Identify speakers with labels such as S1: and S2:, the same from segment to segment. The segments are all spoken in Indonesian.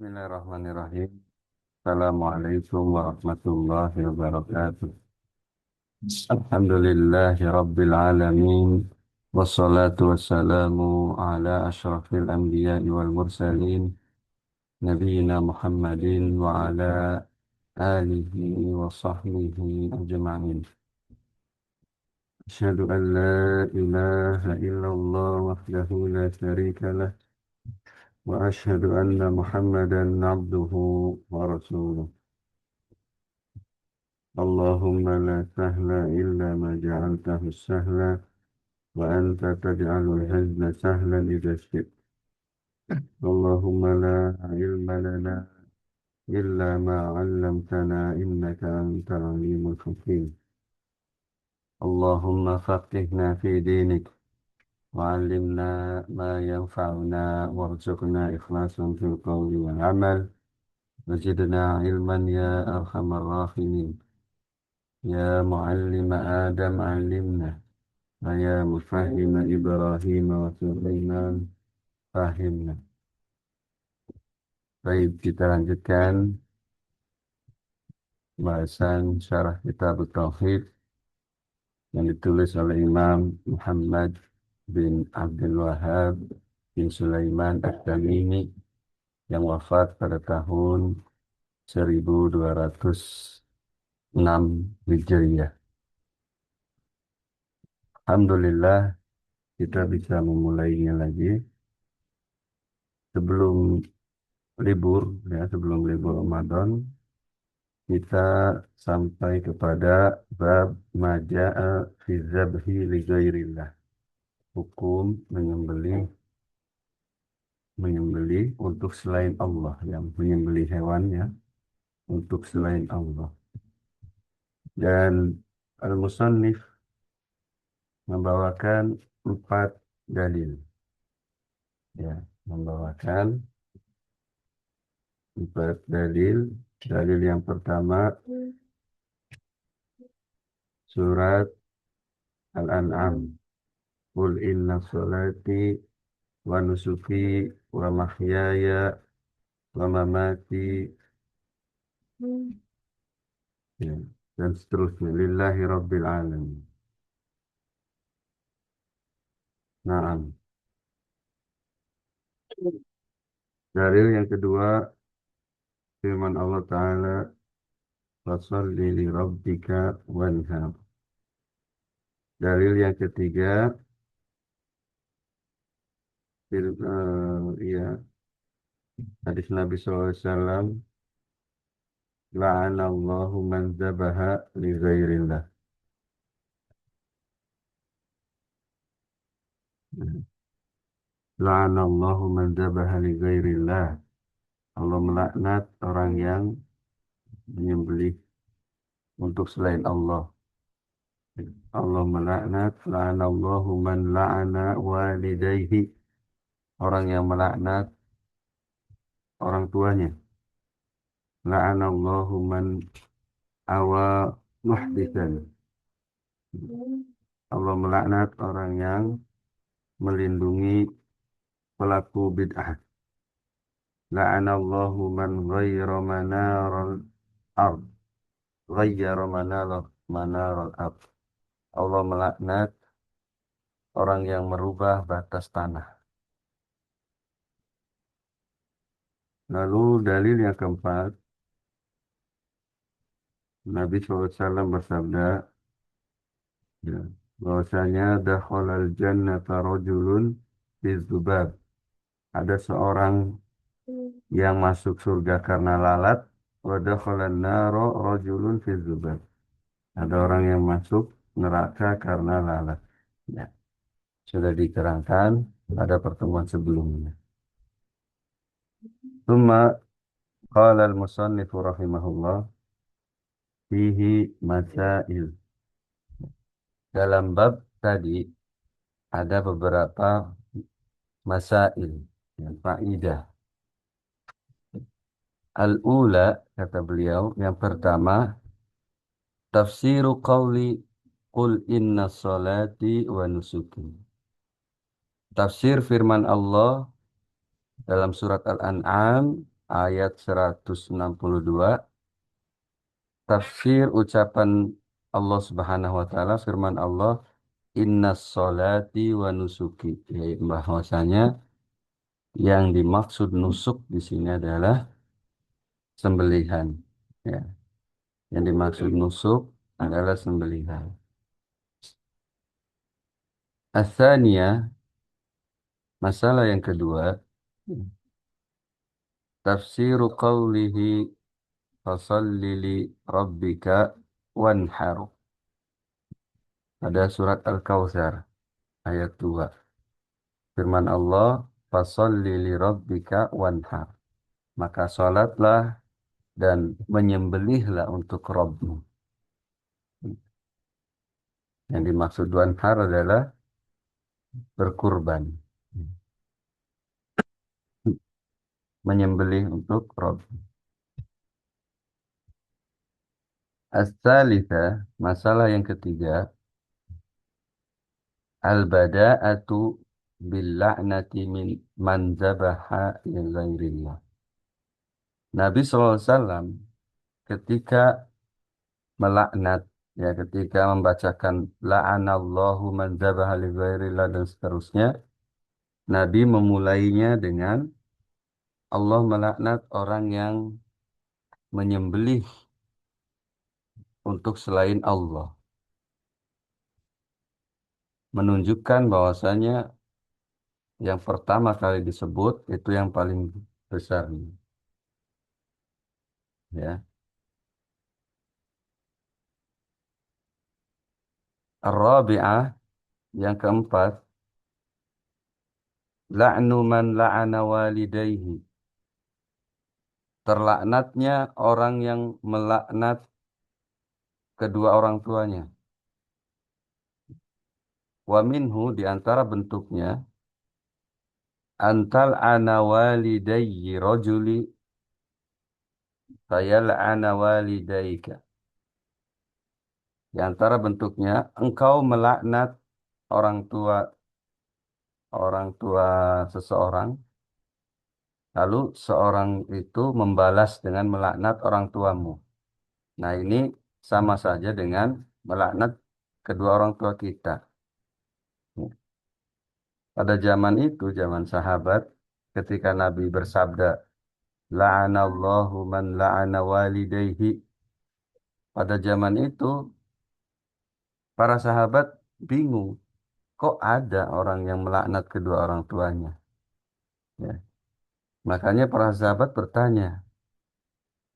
S1: Bismillahirrahmanirrahim. Assalamualaikum warahmatullahi wabarakatuh. Alhamdulillahi rabbil alamin. Wassalatu wassalamu ala ashrafil anbiya'i wal mursalin. Nabiyyina Muhammadin wa ala alihi wa sahbihi ajma'in. Asyhadu an la ilaha illallah wahdahu la syarika lah. Wa asyhadu anna Muhammadan abduhu wa rasuluh. اللهم لا سهل إلا ما جعلته سهلا وأنت تجعل الحزن سهلا إذا شئت اللهم لا علم لنا إلا ما علمتنا إنك أنت العليم الحكيم اللهم فقهنا في دينك وعلمنا ما ينفعنا وارزقنا إخلاصا في القول والعمل وزدنا علما يا أرحم الراحمين يا معلم آدم علمنا ويا مفهم إبراهيم وسليمان fahimna. Baik, kita lanjutkan bahasan syarah kitab Tauhid yang ditulis oleh Imam Muhammad bin Abdul Wahhab bin Sulaiman At-Tamimi yang wafat pada tahun 1206 Hijriah. Alhamdulillah kita bisa memulainya lagi sebelum sebelum libur Ramadan. Kita sampai kepada bab maja'a fi zabhi li ghairillah. Hukum menyembelih untuk selain Allah, yang menyembelih hewannya untuk selain Allah. Dan al-musannif membawakan 4 dalil. Ya, membawakan 4 dalil. Dalil yang pertama surat Al-An'am. Qul inna salati wa nusuki wa mahyaya wa mamati ya, dan seterusnya lillahi rabbil alamin. Naam. Dalil yang kedua firman Allah Ta'ala fasalli li rabbika wanhar. Dalil yang ketiga ya, hadis Nabi SAW, la'anallahu man zabaha li ghairillah. La'anallahu man zabaha li ghairillah. Allah melaknat orang yang menyembelih untuk selain Allah. Allah melaknat, la'anallahu man la'ana walidayhi. Orang yang melaknat orang tuanya. La'anallahu man awa muhdisan. Allah melaknat orang yang melindungi pelaku bid'ah. La'anallahu man ghayyara manaral ard. Ghayyara manaral ard. Allah melaknat orang yang merubah batas tanah. Lalu dalil yang keempat, Nabi SAW bersabda, ya, bahwasanya dakhalal jannata rajulun fi dzubab. Ada seorang yang masuk surga karena lalat, wa dakhalan nara rajulun fi dzubab. Ada orang yang masuk neraka karena lalat. Ya, sudah diterangkan pada pertemuan sebelumnya. Tsumma qala al-musannif rahimahullah fihi masail. Dalam bab tadi ada beberapa masail, yang faidah. Al-ula, kata beliau, yang pertama, tafsiru qawli qul inna salati wa nusuki. Tafsir firman Allah dalam surat Al-An'am ayat 162, tafsir ucapan Allah Subhanahu wa taala, firman Allah, inna sholati wa nusuki, yaitu bahwasanya yang dimaksud nusuk di sini adalah sembelihan. Ya, yang dimaksud nusuk adalah sembelihan. Asaniyah, masalah yang kedua, tafsiru qawlihi fasalli li rabbika wanhar. Pada surat Al-Kautsar ayat 2. Firman Allah, fasalli li rabbika wanhar. Maka salatlah dan menyembelihlah untuk Rabbmu. Yang dimaksud wanhar adalah berkurban. Menyembelih untuk Rabb. As-salitsah, masalah yang ketiga, al-bada'atu bil la'nati min man zabaha li ghairillah. Nabi SAW ketika melaknat, ya ketika membacakan la'anallahu man zabaha li ghairillah dan seterusnya, Nabi memulainya dengan Allah melaknat orang yang menyembelih untuk selain Allah. Menunjukkan bahwasanya yang pertama kali disebut itu yang paling besar. Ya. Ar-rabi'ah, yang keempat, la'nu man la'ana walidayhi. Terlaknatnya orang yang melaknat kedua orang tuanya. Wa minhu, di antara bentuknya, antal ana walidayyi rajuli fayal'ana walidayka. Di antara bentuknya, engkau melaknat orang tua seseorang, lalu seorang itu membalas dengan melaknat orang tuamu. Nah, ini sama saja dengan melaknat kedua orang tua kita. Pada zaman itu, zaman sahabat, ketika Nabi bersabda, la'anallahu man la'ana walidayhi. Pada zaman itu, para sahabat bingung. Kok ada orang yang melaknat kedua orang tuanya? Ya. Makanya para sahabat bertanya,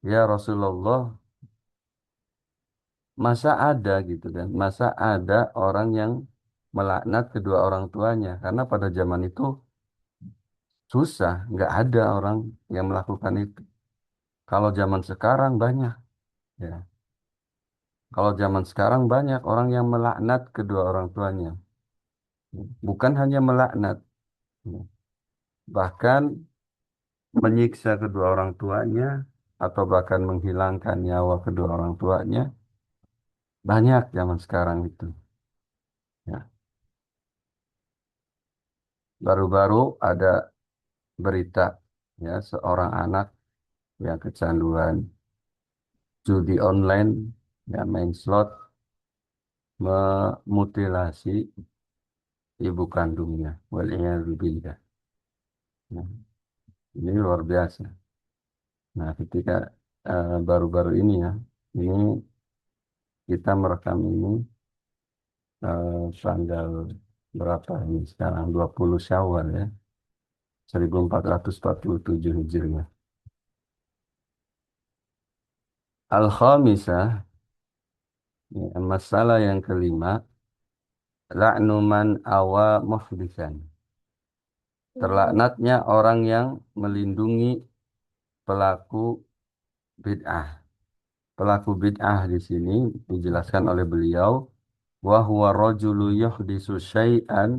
S1: ya Rasulullah, masa ada gitu kan? Masa ada orang yang melaknat kedua orang tuanya? Karena pada zaman itu susah, nggak ada orang yang melakukan itu. Kalau zaman sekarang banyak, ya. Kalau zaman sekarang banyak orang yang melaknat kedua orang tuanya. Bukan hanya melaknat, ya. Bahkan menyiksa kedua orang tuanya atau bahkan menghilangkan nyawa kedua orang tuanya. Banyak zaman sekarang itu. Ya. Baru-baru ada berita, ya, seorang anak yang kecanduan judi online, ya, main slot, memutilasi ibu kandungnya. Waliyadzubillah. Nah, ini luar biasa. Nah, ketika baru-baru ini, ya, ini kita merekam ini tanggal berapa ini sekarang? 20 Syawal, ya. 1447 Hijriah. Al-Khamisah, ya, masalah yang kelima, la'nu man awa muhdisan. Terlaknatnya orang yang melindungi pelaku bid'ah. Pelaku bid'ah di sini dijelaskan oleh beliau, wa huwa rajulu yuhdisu syai'an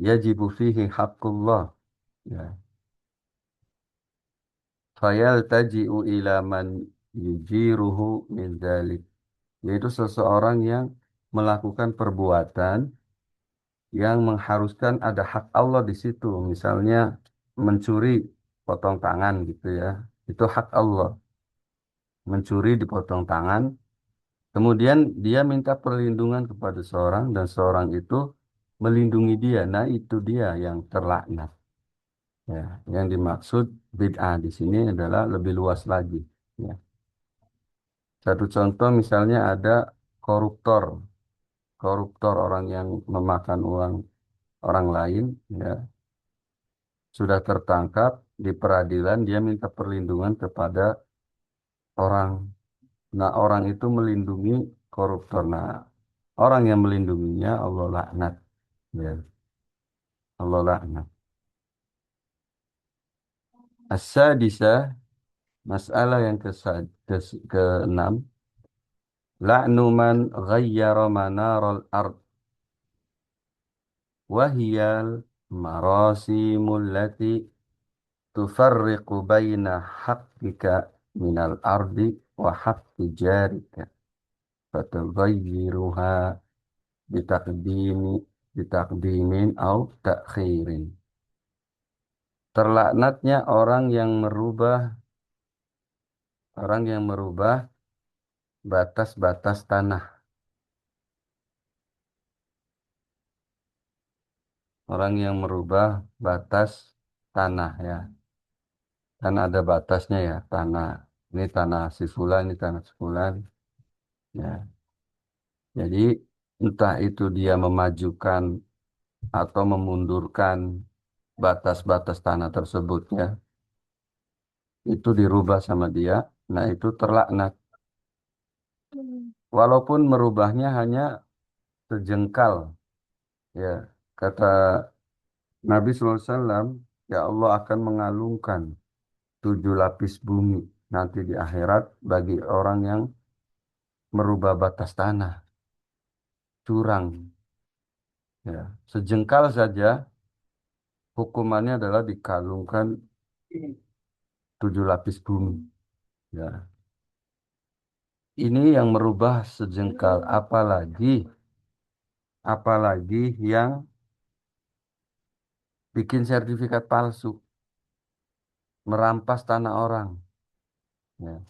S1: yajibu fihi haqqullah. Ya. Fayaltaji'u ila man yujiruhu min dzalik. Yaitu seseorang yang melakukan perbuatan yang mengharuskan ada hak Allah di situ. Misalnya mencuri, potong tangan gitu ya. Itu hak Allah. Mencuri dipotong tangan, kemudian dia minta perlindungan kepada seorang dan seorang itu melindungi dia. Nah, itu dia yang terlaknat. Ya, yang dimaksud bid'ah di sini adalah lebih luas lagi. Ya. Satu contoh misalnya ada koruptor, koruptor orang yang memakan uang orang lain, ya, sudah tertangkap di peradilan, dia minta perlindungan kepada orang. Nah, orang itu melindungi koruptor. Nah, orang yang melindunginya Allah laknat. Ya, Allah laknat. As-sadisah, masalah yang keenam, la'nu man ghayyara manaral ard wahiyal marasimul lati tufarriqu baina haqqika minal ardi wa haqqi jarika fatugayyiruha bitaqdimi bitaqdimin au takhirin. Terlaknatnya orang yang merubah batas-batas tanah. Orang yang merubah batas tanah ya. Kan ada batasnya ya, tanah. Ini tanah si fulan, ini tanah si fulan. Ya. Jadi entah itu dia memajukan atau memundurkan batas-batas tanah tersebut ya. Itu dirubah sama dia. Nah, itu terlaknat. Walaupun merubahnya hanya sejengkal ya. Kata Nabi SAW, ya Allah akan mengalungkan 7 lapis bumi nanti di akhirat bagi orang yang merubah batas tanah, curang. Ya, sejengkal saja hukumannya adalah dikalungkan 7 lapis bumi. Ya, ini yang merubah sejengkal, apalagi yang bikin sertifikat palsu, merampas tanah orang. Ya,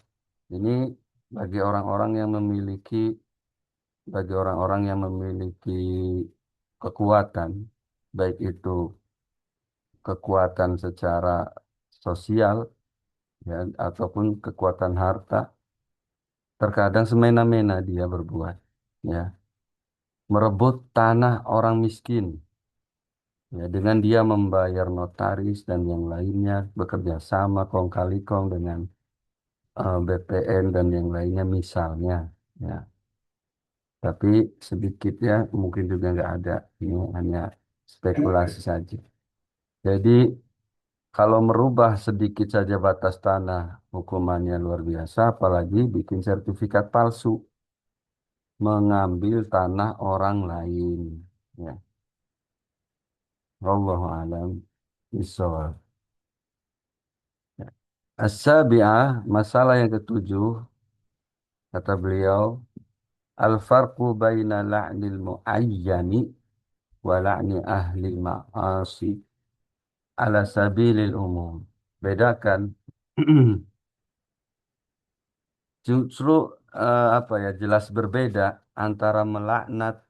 S1: ini bagi orang-orang yang memiliki bagi orang-orang yang memiliki kekuatan, baik itu kekuatan secara sosial ya, ataupun kekuatan harta, terkadang semena-mena dia berbuat, ya, merebut tanah orang miskin, ya, dengan dia membayar notaris dan yang lainnya, bekerja sama kong kali kong dengan BPN dan yang lainnya misalnya, ya, tapi sedikit ya, mungkin juga nggak ada, ini hanya spekulasi saja. Jadi kalau merubah sedikit saja batas tanah, hukumannya luar biasa, apalagi bikin sertifikat palsu, mengambil tanah orang lain. Ya, wallahu alam bishawab. Ya. As-sabi'ah, masalah yang ketujuh, kata beliau, al-farqu baina la'nil mu'ayyani wa la'ni ahli ma'asi ala sabilil umum. Bedakan justru apa ya, jelas berbeda antara melaknat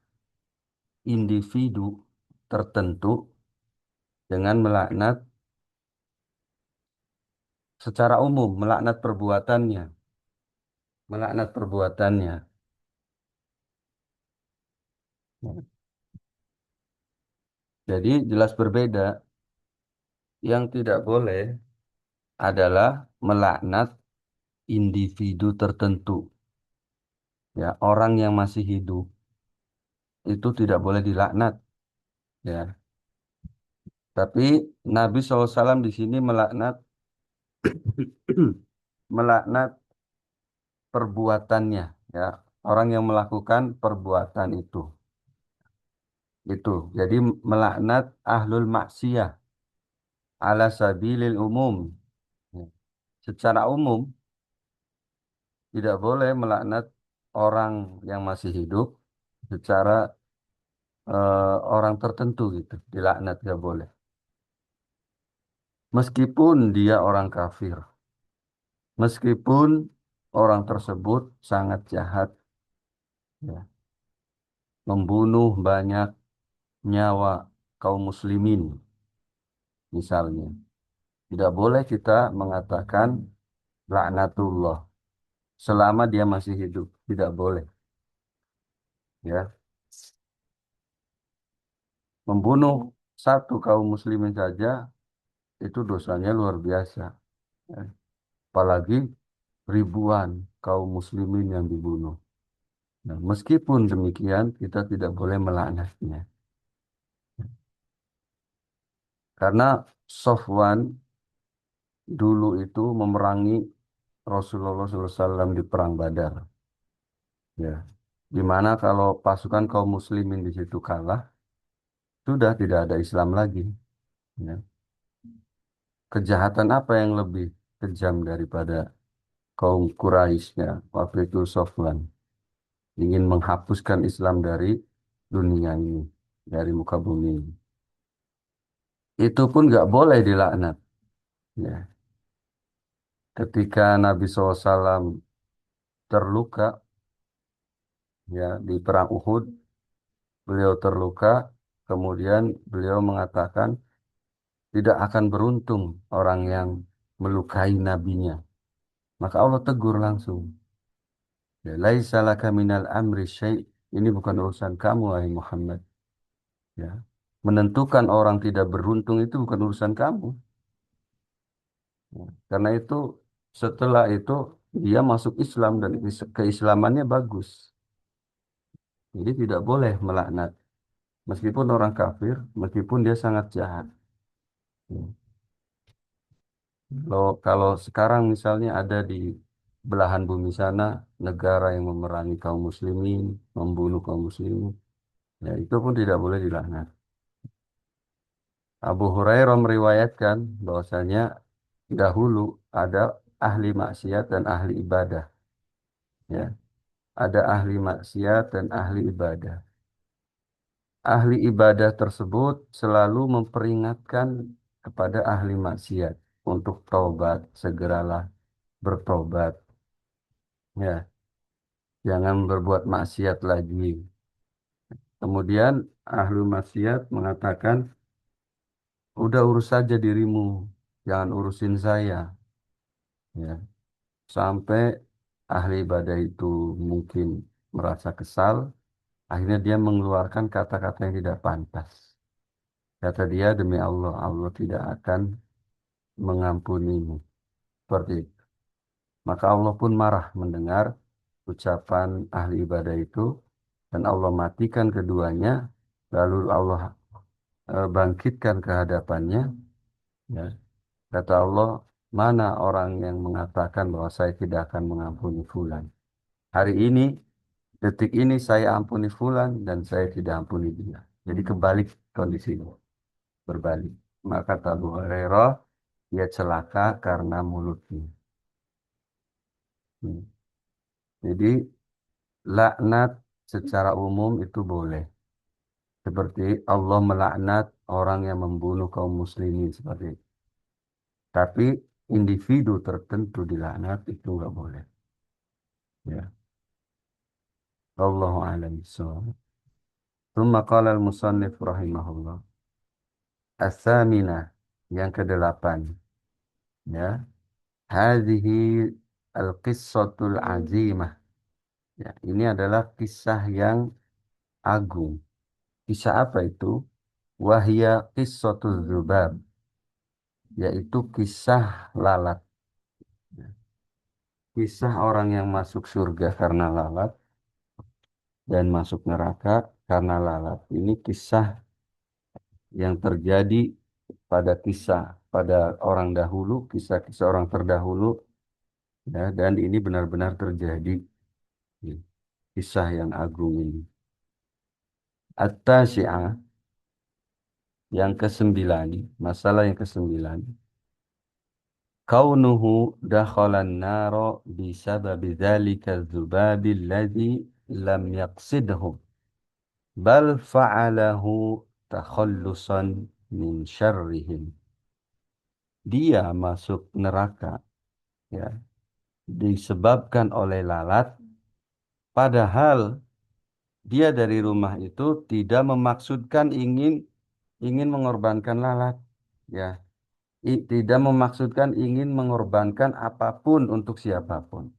S1: individu tertentu dengan melaknat secara umum, melaknat perbuatannya. Jadi jelas berbeda. Yang tidak boleh adalah melaknat individu tertentu. Ya, orang yang masih hidup itu tidak boleh dilaknat. Ya, tapi Nabi SAW di sini melaknat melaknat perbuatannya. Ya, orang yang melakukan perbuatan itu. Itu. Jadi melaknat ahlul maksiyah ala sabilil umum. Ya. Secara umum tidak boleh melaknat orang yang masih hidup secara orang tertentu gitu. Dilaknat tidak boleh. Meskipun dia orang kafir, meskipun orang tersebut sangat jahat, ya, membunuh banyak nyawa kaum muslimin, misalnya. Tidak boleh kita mengatakan laknatullah selama dia masih hidup. Tidak boleh. Ya, membunuh satu kaum muslimin saja itu dosanya luar biasa. Ya. Apalagi ribuan kaum muslimin yang dibunuh. Nah, meskipun demikian, kita tidak boleh melaknatnya. Karena Sofwan dulu itu memerangi Rasulullah SAW di Perang Badar. Ya. Di mana kalau pasukan kaum muslimin di situ kalah, sudah tidak ada Islam lagi. Ya. Kejahatan apa yang lebih kejam daripada kaum Quraisynya waktu itu Sofwan ingin menghapuskan Islam dari dunia ini, dari muka bumi ini. Itu pun nggak boleh dilaknat. Ya. Ketika Nabi SAW terluka, ya, di perang Uhud, beliau terluka, kemudian beliau mengatakan tidak akan beruntung orang yang melukai nabinya. Maka Allah tegur langsung. Ya, laisa laka minal amri syai'. Ini bukan urusan kamu, wahai Muhammad. Ya. Menentukan orang tidak beruntung itu bukan urusan kamu. Ya. Karena itu setelah itu dia masuk Islam dan keislamannya bagus. Jadi tidak boleh melaknat. Meskipun orang kafir, meskipun dia sangat jahat. Ya. Kalau sekarang misalnya ada di belahan bumi sana negara yang memerangi kaum muslimin, membunuh kaum muslimin, ya itu pun tidak boleh dilaknat. Abu Hurairah meriwayatkan bahwasanya dahulu ada ahli maksiat dan ahli ibadah. Ya, ada ahli maksiat dan ahli ibadah. Ahli ibadah tersebut selalu memperingatkan kepada ahli maksiat untuk taubat, segeralah bertobat. Ya, jangan berbuat maksiat lagi. Kemudian ahli maksiat mengatakan, udah urus saja dirimu, jangan urusin saya. Ya, sampai ahli ibadah itu mungkin merasa kesal, akhirnya dia mengeluarkan kata-kata yang tidak pantas. Kata dia, demi Allah, Allah tidak akan mengampunimu. Seperti itu. Maka Allah pun marah mendengar ucapan ahli ibadah itu, dan Allah matikan keduanya, lalu Allah bangkitkan ke hadapannya. Ya. Kata Allah, mana orang yang mengatakan bahwa saya tidak akan mengampuni fulan. Hari ini, detik ini saya ampuni fulan dan saya tidak ampuni dia. Jadi kebalik kondisinya, berbalik. Maka kata Abu Hurairah, dia celaka karena mulutnya. Hmm. Jadi laknat secara umum itu boleh. Seperti Allah melaknat orang yang membunuh kaum muslimin seperti itu. Tapi individu tertentu dilaknat itu nggak boleh. Ya. Allahu a'lam bishawab. ثم قال المصنف رحمه الله الثامنة yang kedelapan, ya, hadhihi al-qissatul azimah, ya, ini adalah kisah yang agung. Kisah apa itu? Wahia qissatul dzubab, yaitu kisah lalat. Ya. Kisah orang yang masuk surga karena lalat dan masuk neraka karena lalat. Ini kisah yang terjadi pada orang dahulu, kisah-kisah orang terdahulu, ya, dan ini benar-benar terjadi. Ya, kisah yang agung ini. At-tasi'ah, yang kesembilan, masalah yang kesembilan. Kaunuhu dakhalan naro bisababi dzalika dzubabi alladhi lam yaqsidhu bal fa'alahu takhallusan min syarrihim. dia masuk neraka, ya, disebabkan oleh lalat, padahal dia dari rumah itu tidak memaksudkan ingin ingin mengorbankan lalat, ya. Tidak memaksudkan ingin mengorbankan apapun untuk siapapun,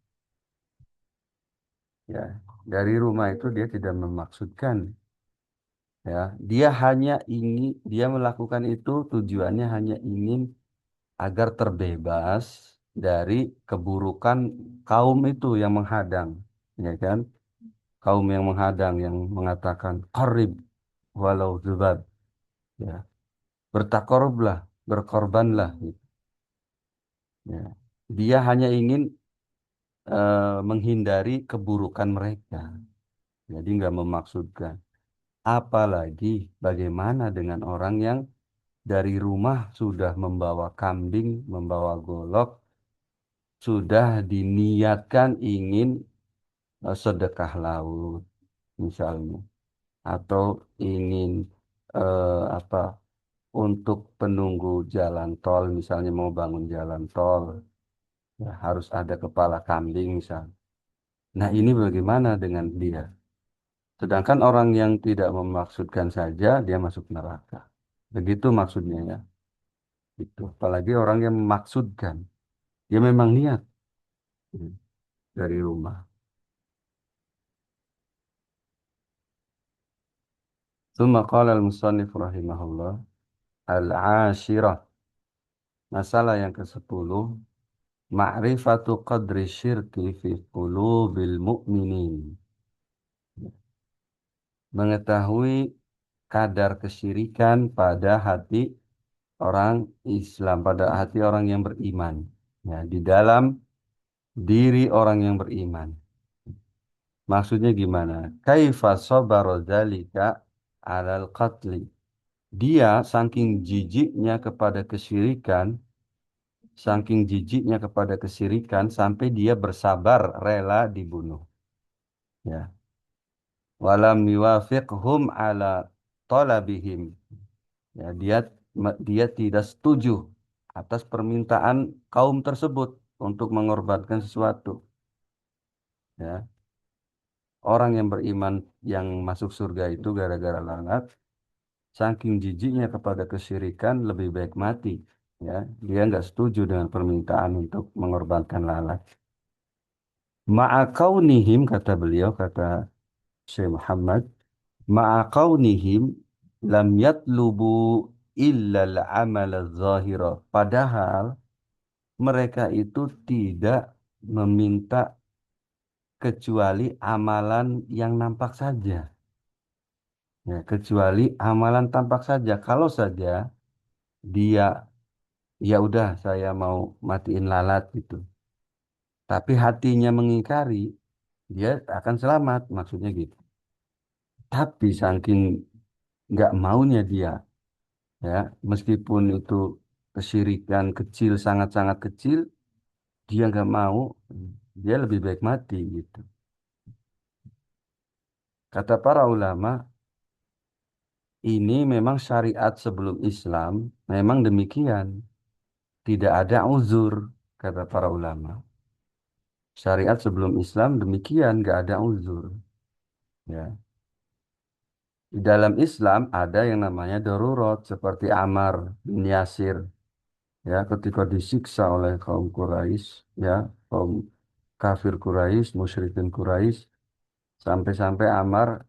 S1: ya. Dari rumah itu dia tidak memaksudkan, ya. Dia melakukan itu tujuannya hanya ingin agar terbebas dari keburukan kaum itu yang menghadang, ya kan? Kaum yang menghadang yang mengatakan qarib walau dzubab, ya. Bertakorublah, berkorbanlah, gitu, ya. Dia hanya ingin menghindari keburukan mereka. Jadi nggak memaksudkan. Apalagi bagaimana dengan orang yang dari rumah sudah membawa kambing, membawa golok, sudah diniatkan ingin sedekah laut misalnya, atau ingin apa, untuk penunggu jalan tol misalnya mau bangun jalan tol, ya, harus ada kepala kambing misalnya. Nah, ini bagaimana dengan dia? Sedangkan orang yang tidak memaksudkan saja dia masuk neraka. Begitu maksudnya, ya. Itu. Apalagi orang yang memaksudkan. Dia memang niat, hmm, dari rumah. ثم قال المصنف رحمه الله العاشرة. Masalah yang ke-10, ma'rifatu qadri syirki fi qulubil mu'minin. Mengetahui kadar kesyirikan pada hati orang Islam, pada hati orang yang beriman. Ya, di dalam diri orang yang beriman. Maksudnya gimana? Kaifa sabara dzalika alal qatli. Dia saking jijiknya kepada kesyirikan sampai dia bersabar rela dibunuh. Ya. Walam yuwafiqhum ala talabihim. Ya, dia tidak setuju atas permintaan kaum tersebut untuk mengorbankan sesuatu. Ya. Orang yang beriman yang masuk surga itu gara-gara lalat, saking jijiknya kepada kesyirikan lebih baik mati. Ya, dia nggak setuju dengan permintaan untuk mengorbankan lalat. Ma'akaunihim, kata beliau, kata Syekh Muhammad, ma'akaunihim lam yatlubu illa al-amal zahira. Padahal mereka itu tidak meminta kecuali amalan yang nampak saja. Ya, kecuali amalan tampak saja. Kalau saja dia, ya udah saya mau matiin lalat gitu. Tapi hatinya mengingkari, dia akan selamat, maksudnya gitu. Tapi saking nggak maunya dia, ya, meskipun itu kesyirikan kecil, sangat-sangat kecil, dia nggak mau, dia lebih baik mati gitu. Kata para ulama, ini memang syariat sebelum Islam, memang demikian. Tidak ada uzur, kata para ulama. Syariat sebelum Islam demikian, nggak ada uzur. Ya. Di dalam Islam ada yang namanya darurat, seperti Ammar bin Yasir, ya, ketika disiksa oleh kaum Quraisy, ya, kaum kafir Quraisy, musyrikin Quraisy, sampai-sampai Ammar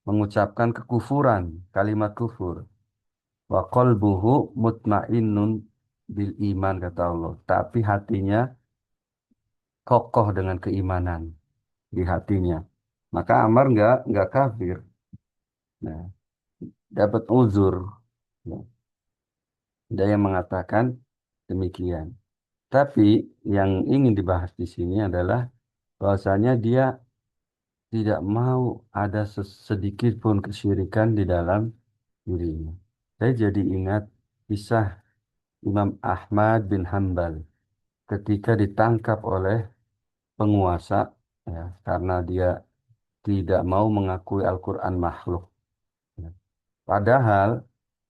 S1: mengucapkan kekufuran, kalimat kufur. Wa qalbuhu mutmainnun bil iman, kata Allah. Tapi hatinya kokoh dengan keimanan di hatinya. Maka Ammar nggak kafir. Nah, dapat uzur. Ya. Ada yang mengatakan demikian. Tapi yang ingin dibahas di sini adalah bahwasanya dia tidak mau ada sedikit pun kesyirikan di dalam dirinya. Saya jadi ingat kisah Imam Ahmad bin Hambal ketika ditangkap oleh penguasa, ya, karena dia tidak mau mengakui Al-Quran makhluk. Ya. Padahal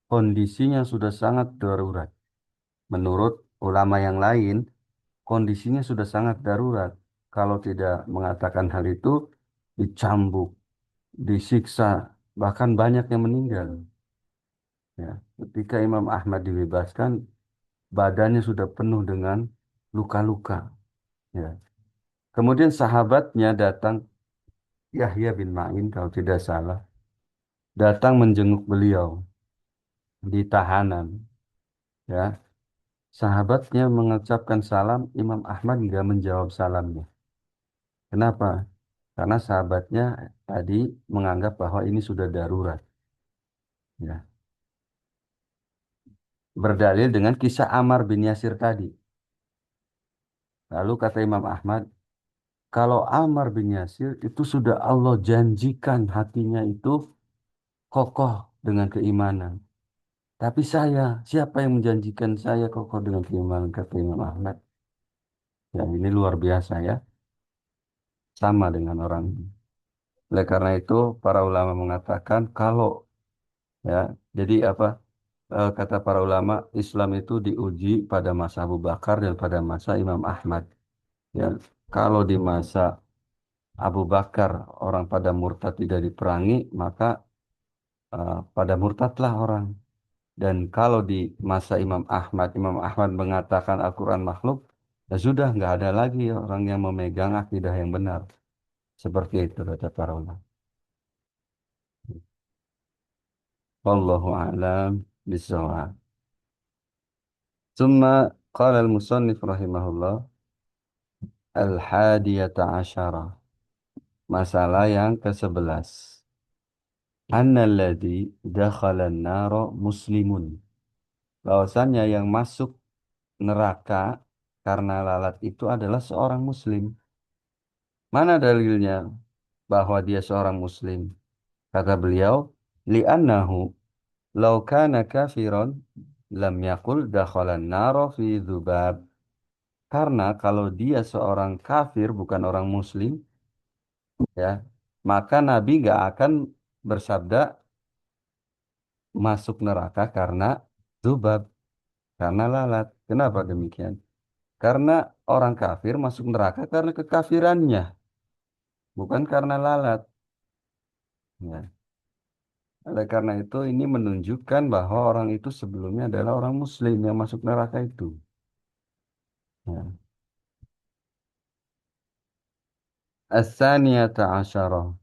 S1: kondisinya sudah sangat darurat menurut ulama yang lain kondisinya sudah sangat darurat. Kalau tidak mengatakan hal itu, dicambuk, disiksa, bahkan banyak yang meninggal. Ya, ketika Imam Ahmad dibebaskan, badannya sudah penuh dengan luka-luka. Ya. Kemudian sahabatnya datang, Yahya bin Ma'in kalau tidak salah, datang menjenguk beliau di tahanan. Ya, sahabatnya mengucapkan salam, Imam Ahmad nggak menjawab salamnya. Kenapa? Karena sahabatnya tadi menganggap bahwa ini sudah darurat. Ya. Berdalil dengan kisah Ammar bin Yasir tadi. Lalu kata Imam Ahmad, kalau Ammar bin Yasir itu sudah Allah janjikan hatinya itu kokoh dengan keimanan. Tapi saya, siapa yang menjanjikan saya kokoh dengan keimanan, kata Imam Ahmad. Ya, ini luar biasa ya, sama dengan orang ini. Oleh karena itu, para ulama mengatakan kalau ya, jadi apa kata para ulama, Islam itu diuji pada masa Abu Bakar dan pada masa Imam Ahmad. Ya, kalau di masa Abu Bakar orang pada murtad tidak diperangi, maka pada murtadlah orang. Dan kalau di masa Imam Ahmad mengatakan Al-Quran makhluk, ya sudah nggak ada lagi orang yang memegang akidah yang benar. Seperti itu kata para ulama. Wallahu a'lam bishawab. ثم قال المصنف رحمه الله الحادية عشرة. Masalah yang ke-11. Annalladzi dakhalan nara muslimun. Bahwasannya yang masuk neraka karena lalat itu adalah seorang muslim. Mana dalilnya bahwa dia seorang muslim? Kata beliau, li'annahu law kana kafiran lam yakul dakhalan nara fi dzubab. Karena kalau dia seorang kafir bukan orang muslim, ya, maka Nabi nggak akan bersabda masuk neraka karena dzubab, karena lalat. Kenapa demikian? Karena orang kafir masuk neraka karena kekafirannya, bukan karena lalat. Ya. Oleh karena itu, ini menunjukkan bahwa orang itu sebelumnya adalah orang Muslim yang masuk neraka itu. Ya. As-saniyata asyarah.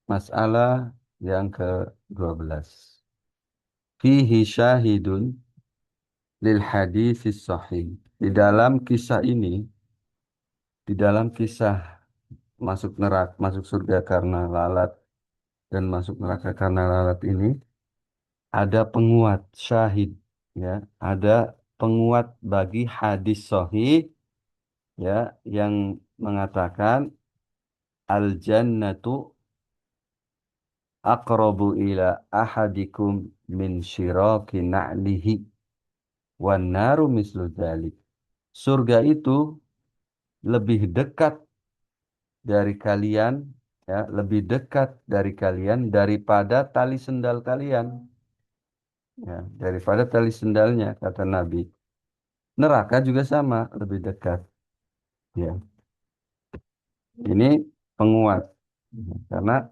S1: Masalah yang ke-12. Fihi syahidun lil hadis sahih. Di dalam kisah ini, di dalam kisah masuk neraka, masuk surga karena lalat dan masuk neraka karena lalat ini, ada penguat syahid, ya, ada penguat bagi hadis sahih, ya, yang mengatakan al jannatu aqrabu ila ahadikum min syiraki na'lihi wan naru mislu dzalik. Surga itu lebih dekat dari kalian, ya, lebih dekat dari kalian daripada tali sendal kalian, ya, daripada tali sendalnya kata Nabi. Neraka juga sama, lebih dekat, ya. Ini penguat. Karena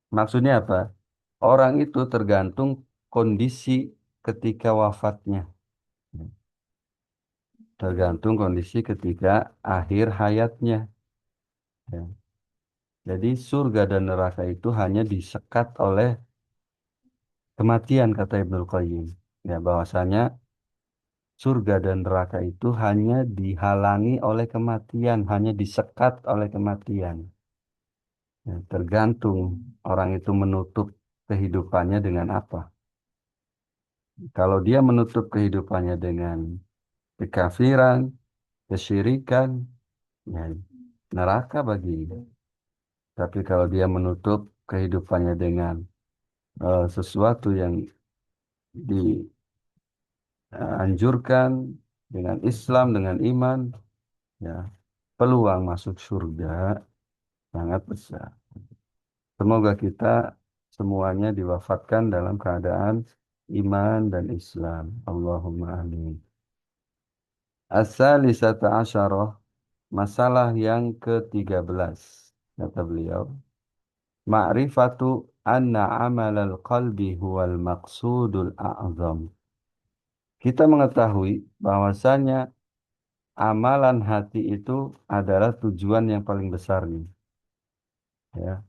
S1: maksudnya apa? Orang itu tergantung kondisi ketika wafatnya. Tergantung kondisi ketika akhir hayatnya. Ya. Jadi surga dan neraka itu hanya disekat oleh kematian, kata Ibnul Qayyim. Ya, bahwasanya surga dan neraka itu hanya dihalangi oleh kematian, hanya disekat oleh kematian. Ya, tergantung orang itu menutup kehidupannya dengan apa. Kalau dia menutup kehidupannya dengan kekafiran, kesyirikan, ya, neraka baginya. Tapi kalau dia menutup kehidupannya dengan sesuatu yang dianjurkan dengan Islam, dengan iman, ya, peluang masuk surga sangat besar. Semoga kita semuanya diwafatkan dalam keadaan iman dan Islam. Allahumma amin. As-salisata asyarah, masalah yang ke-13. Kata beliau, ma'rifatu anna amalal qalbi huwal maqsudul a'zam. Kita mengetahui bahwasanya amalan hati itu adalah tujuan yang paling besar nih. Ya.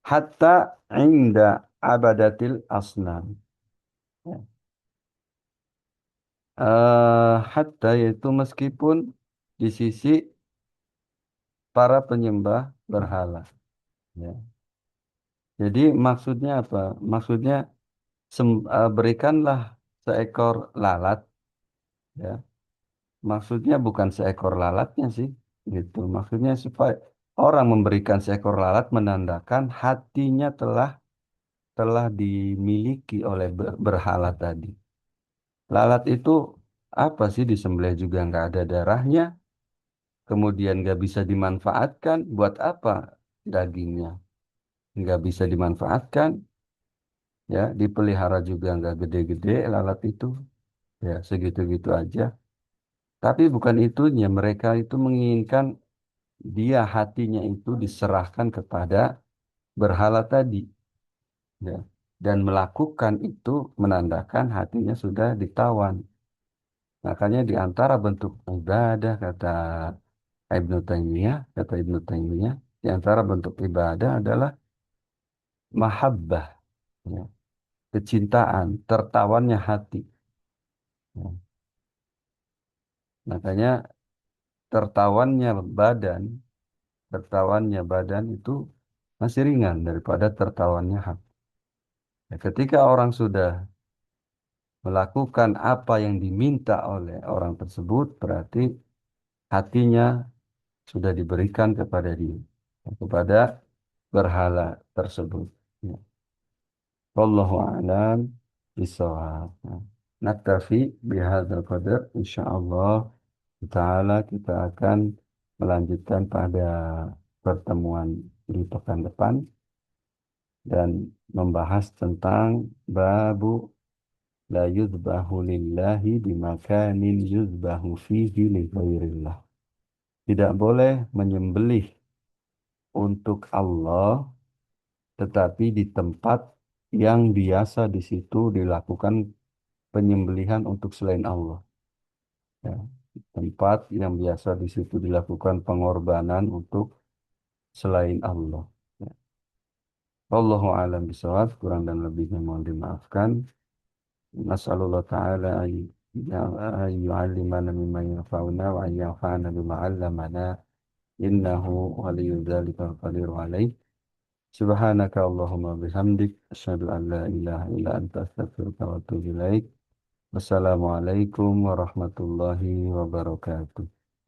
S1: Hatta inda abadatil asnam. Ya. Hatta yaitu meskipun di sisi para penyembah berhala. Ya. Jadi maksudnya apa? Maksudnya berikanlah seekor lalat. Ya. Maksudnya bukan seekor lalatnya sih. Gitu. Maksudnya supaya orang memberikan seekor lalat menandakan hatinya telah dimiliki oleh berhala tadi. Lalat itu apa sih disembelih juga nggak ada darahnya, kemudian nggak bisa dimanfaatkan. Buat apa dagingnya? Nggak bisa dimanfaatkan, ya dipelihara juga nggak gede-gede lalat itu, ya segitu-gitu aja. Tapi bukan itunya, mereka itu menginginkan dia hatinya itu diserahkan kepada berhala tadi, ya. Dan melakukan itu menandakan hatinya sudah ditawan. Makanya di antara bentuk ibadah kata Ibnu Taimiyah, di antara bentuk ibadah adalah mahabbah, ya, kecintaan, tertawannya hati. Ya. Makanya tertawannya badan, tertawannya badan itu masih ringan daripada tertawannya hati. Ya, ketika orang sudah melakukan apa yang diminta oleh orang tersebut, berarti hatinya sudah diberikan kepada dia, kepada berhala tersebut. Ya. Wallahu a'lam bishawab. Nah, naktafi bihadzal qadar. Insyaallah taala kita akan melanjutkan pada pertemuan di pekan depan dan membahas tentang babu la yuzbahu lillahi bimakanin yuzbahu fihi li ghairillah. Tidak boleh menyembelih untuk Allah tetapi di tempat yang biasa di situ dilakukan penyembelihan untuk selain Allah. Ya. Tempat yang biasa di situ dilakukan pengorbanan untuk selain Allah. Ya. Wallahu a'lam bishawab, kurang dan lebihnya mohon dimaafkan. Nas'alullah ta'ala an yu'allimana mimma yanfa'una wa an yanfa'ana bima 'allamana innahu waliyyu dzalika qadiru alaih. Subhanaka Allahumma bihamdik asyhadu an la ilaha illa anta astaghfiruka wa atubu ilaik. Wassalamualaikum warahmatullahi wabarakatuh.